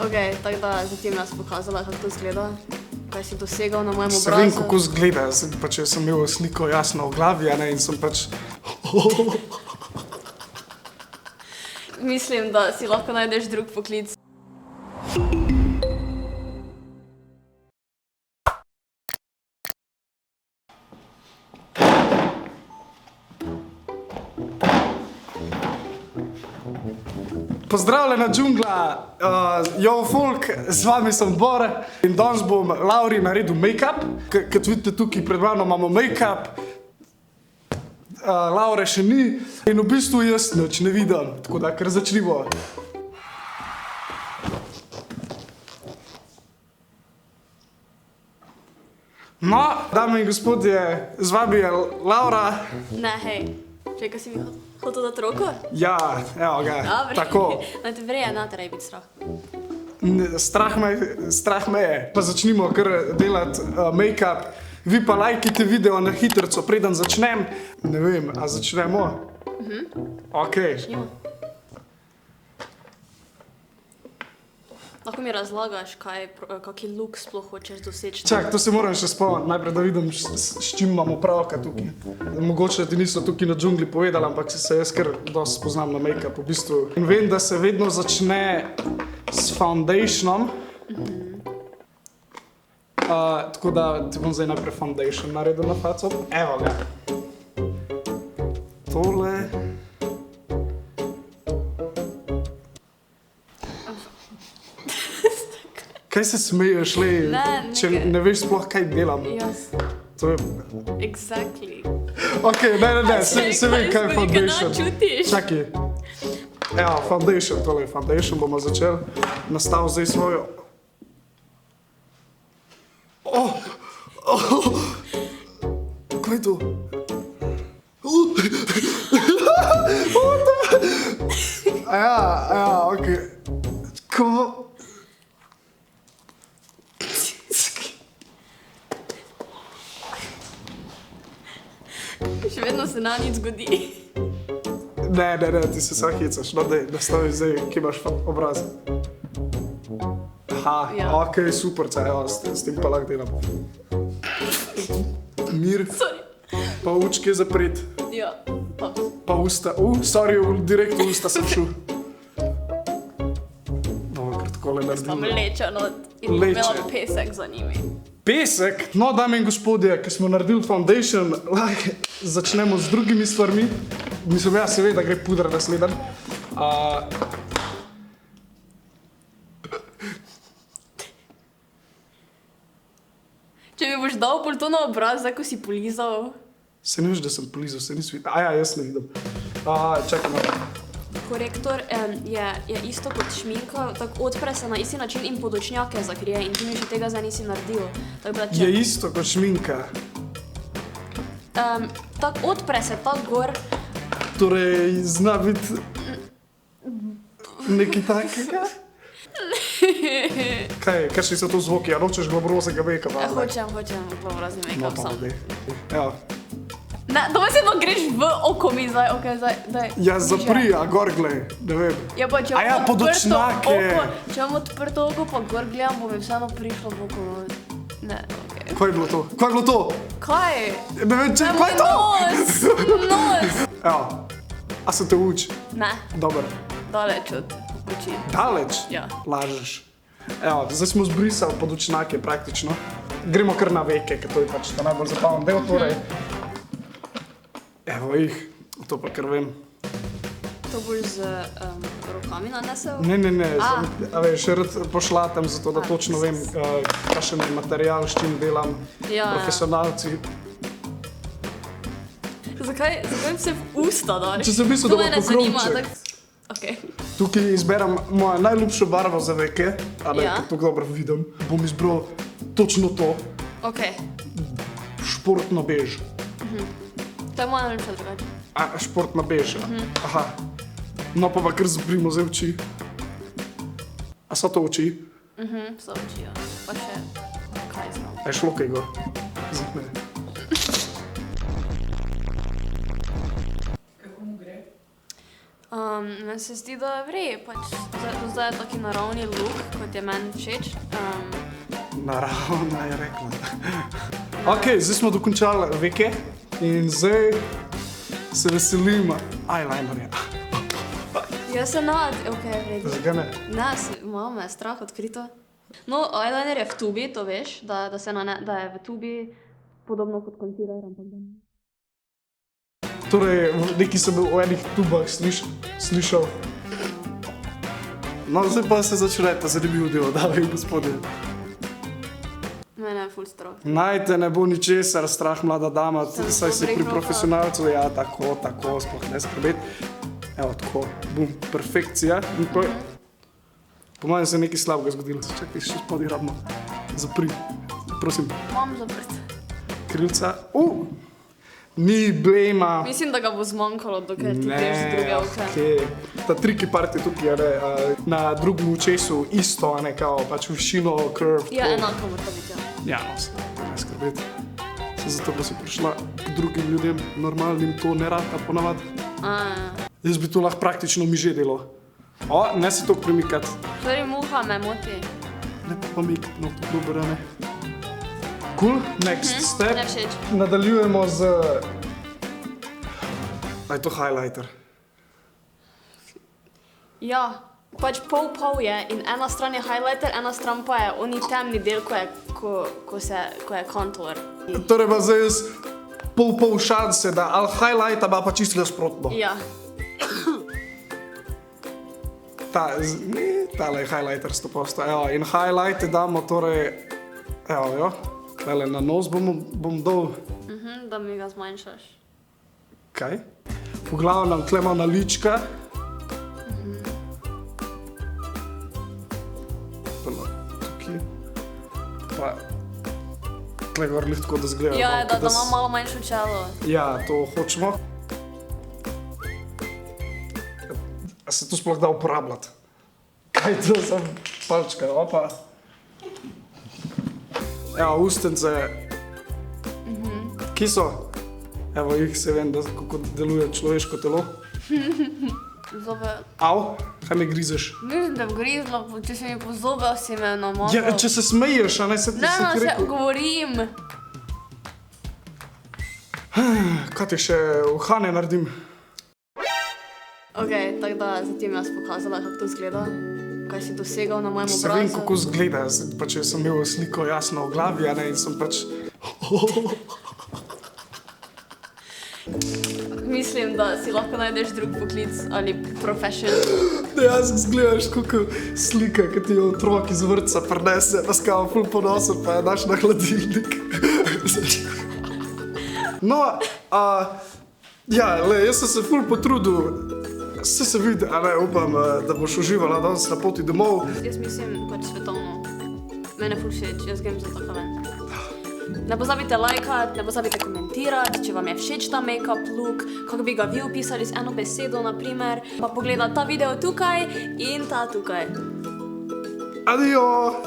Ok, tako da za ti mi jaz pokazala, kako to izgleda. Kaj si dosegal na mojem obrazu. Se vem, kako izgleda. Pač jaz sem imel sliko jasno v glavi, a ne, in sem pač... Mislim, da si lahko najdeš drug poklic. Pozdravljena džungla, yo folk, z vami sem Bor in danes bom Lauri naredil make-up. Kot vidite tukaj pred mano imamo make-up, Laure še ni in v bistvu jaz nič ne vidim, tako da kar začnimo. No, dame in gospodje, z vami je Laura. Ne, hej, čekaj, si mi hotel dati roko? Ja, evo ga, Dobre. tako. No, te vreje, na terej biti strah. Strah me je. Pa začnimo kar delati make-up. Vi pa lajkite video na hitrico, preden začnem. Ne vem, a začnemo? Ok. Začnimo. Lahko mi razlagaš, kaki look sploh hočeš doseči? Čak, to se moram še spomniti, najprej da vidim, s čim imamo pravka tukaj. Mogoče ti niso tukaj na džungli povedali, ampak se jaz kar dosti spoznam na make-up v bistvu. In vem, da se vedno začne s foundationom. Tako da ti bom zdaj najprej foundation naredil na faco. Evo ga. Tole. Kaj se smeješ, lej, če ne veš sploh, kaj delam? Jaz. To je... Exactly. Ok, ne, se vem, kaj je foundation. Čekaj, čutiš? Čakaj. Evo, foundation, tole je foundation, bomo začeli. Nastavil zdaj svojo... Kaj je to? Ja, ok. Ko... Še vedno se na nič zgodi. Ne, ti se vsak hecaš. No, daj, nastavi zdaj, kje imaš obraz. Aha, Ja. ok, super, evo, s tem pa lahko delam. Mir, Sorry. pa očke zapret, Ja, pa. pa usta. Sorry, direkt v usta sem šel. Bomo kar takole Tam naredili. leče not in Leče. imela pesek za njimi. Pesek, no, dame in gospodje, ko smo naredili foundation, lahko začnemo z drugimi stvarmi. Mislim, ja, seveda gre pudra naslednji. Če mi boš dal pol to na obraz, zdaj ko si polizal. Se ne veš, da sem polizal, se nisi videl. Ja, jaz ne vidim. Čakaj malo. Korektor je isto kot šminka, tako odpre se na isti način in podočnjake zakrije in ti mi še tega zdaj nisi naredil. Tako da Je isto kot šminka. tako odpre se tako gor. Torej, zna biti nekaj takega. Kakšni so to zvoki? A nočeš glabrozega make-upa? Hočem glabrazni make-up sam. Evo. Ne, doma si pa greš v oko mi zdaj, ok, zdaj, daj. Ja, zapri, a gor glej, ne vem. Ja, pa če A ja, imam podočnjake. če imam odprto oko, pa gor gledam, bo mi vseeno prišlo v oko. Ne, ok. Kaj je bilo to? Kaj je bilo to? Kaj? Ne vem, če, kaj je to? Nos! Evo, a se te uči? Ne, Dobar. daleč od oči. Daleč? Ja. Lažeš. Evo, zdaj smo zbrisali podočnjake praktično. Gremo kar na veke, ker to je pač ta najbolj zabaven del, torej. Evo jih, to pa kar vem. To boš z rokami nanesel? Ne, a veš, rad pošlatam, zato da točno vem, kakšen je material, s čim delam, Ja. profesionalci. Zakaj se v usta daš? Če sem mislil, da bo To mene zanima, pokrovček. Okay. Tukaj izberem mojo najljubšo barvo za veke, a ne, Ja. ker tako dobro vidim. Bom izbral točno to, Ok, športno bež. to je moja najljubša drugače. Športna bež, aha. No pa kar zaprimo zdaj oči. A so to oči? So oči, ja. Pa še, kaj znam. A je šlo kaj gor? Zipne. Meni se zdi, da je vrej, pač zdaj je taki naravni look, kot je meni všeč. Naravno je rekla. Ok, zdaj smo dokončali veke in zdaj se veselim eyelinerja. Jaz se ok, vrej. Zakaj ne? Ne, malo me je strah odkrito. No, eyeliner je v tubi, to veš, da je v tubi podobno kot concealer, ampak da ne. Torej, nekaj sem bil v enih tubah slišal. No, zdaj pa se začne ta zanimiv del, dame in gospodje. Mene je ful strah. Naj te ne bo ničesar strah, mlada dama, Sem saj si pri dobrekla, profesionalcu, ja, tako, sploh ne skrbeti. Evo, tako, bum, perfekcija. In to je, po mojem se je nekaj slabega zgodilo. Čakaj, še spodaj rabno. Zapri, prosim, Imam zaprt. krilca. Ni blema. Mislim, da ga bo zmanjkalo, dokler ti greš z druge oke. Okay. Ta triki part je tukaj, ne, na drugem očesu isto, ne, kao, pač višino, curve. Ja, to. enako mora biti, ja. Ja, no, se ne skrbeti. Se zato pa si prišla k drugim ljudem, normalnim to ne rata ponavadi. Jaz bi to lahko praktično mi že delal. Ne si to premikati. Torej, muha me moti. Ne pa pomikati, no, to dobro, ne. Cool, next step. Ne všeč. Nadaljujemo z... A je to highlighter? Ja, pač pol je in ena stran je highlighter, ena stran pa je oni temni del, ko je contour. Torej pa zdaj jaz pol šanse, da ali highlighta pa čisto nasprotno. Ja. Tale je highlighter 100%. Evo, in highlighte damo torej... Evo, jo. Tale na nos bom dol. Da mi ga zmanjšaš. Kaj? V glavnem, tle imam nalička. Tukaj. Pa... Tle gor lih tako, da zgleda. Ja, da imam malo manjšo čelo. Ja, to hočemo. A se to sploh da uporabljati? Kaj to za palčka? Opa. Evo, ustence. Kje so? Evo, jih se vem, kako deluje človeško telo. Zobe. Au, kaj me grizeš? Mislim, da grizla, če se mi po zobe si me namakal. Ja, če se smeješ, a ne se ti Ne, ti še rekel. govorim. Kaj ti še uhane naredim? Ok, tako da za ti mi jaz pokazala, kako to izgleda. Kaj si dosegal na mojem Se vem, obrazu. kako zgleda. Pač jaz sem imel sliko jasno v glavi, a ne, in sem pač... Mislim, da si lahko najdeš drug poklic ali profession. Dejansko zgledaš kako slika, ki ti jo otrok iz vrtca prinese, pa skava ful ponosen, pa je daš na hladilnik. No, ja, jaz sem se ful potrudil. Vse se vidi, a ne, upam, da boš uživala danes na poti domov. Jaz mislim pač svetovno. Mene ful všeč, jaz grem za tako ven. Ne pozabite lajkati, ne pozabite komentirati, če vam je všeč ta make-up look, kako bi ga vi opisali z eno besedo, naprimer. Pa pogledati ta video tukaj in ta tukaj. Adijo!